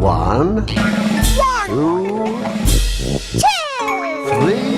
1, 2, 3.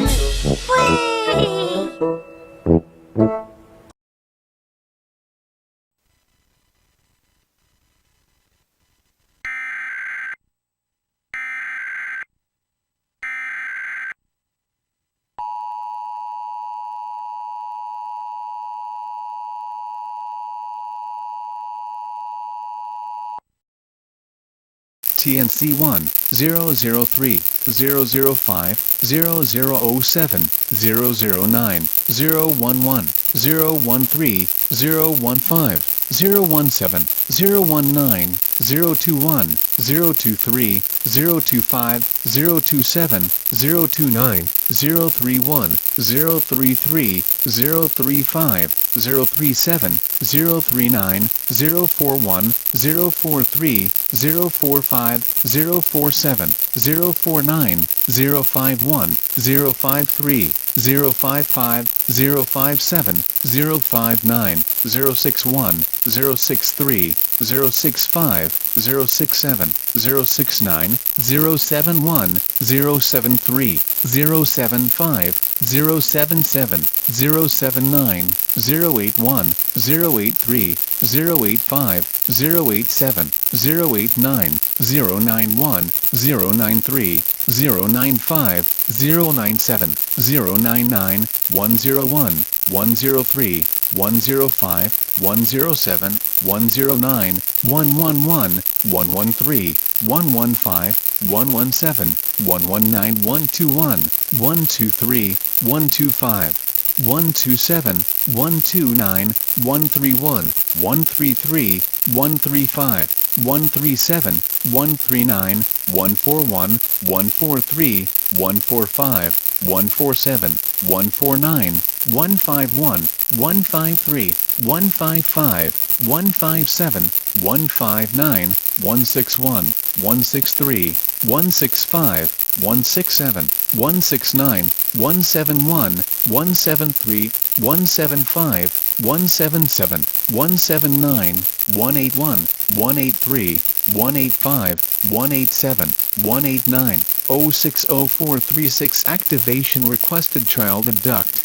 TNC 1, 003, 005, 0007, 009, 011, 013, 015, 017, 019, 021, 023, 025, 027, 029, 031, 033, 035, 037, 039, 041, 043, 045, 047, 049, 051, 053, 055, 057, 059, 061, 063, 065, 067, 069, 071, 073, 075, 077, 079, 081, 083, 085, 087, 089, 091, 093, 095, 097, 099, 101, 103, 105, 107, 109, 111, 113, 115, 117, 119, 121, 123, 125, 127, 129, 131, 133, 135, 137, 139, 141, 143, 145, 147, 149, 151, 153, 155, 157, 159, 161, 163, 165, 167, 169, 171, 173, 175, 177, 179, 181, 183, 185, 187, 189, 060436 activation requested child abduct.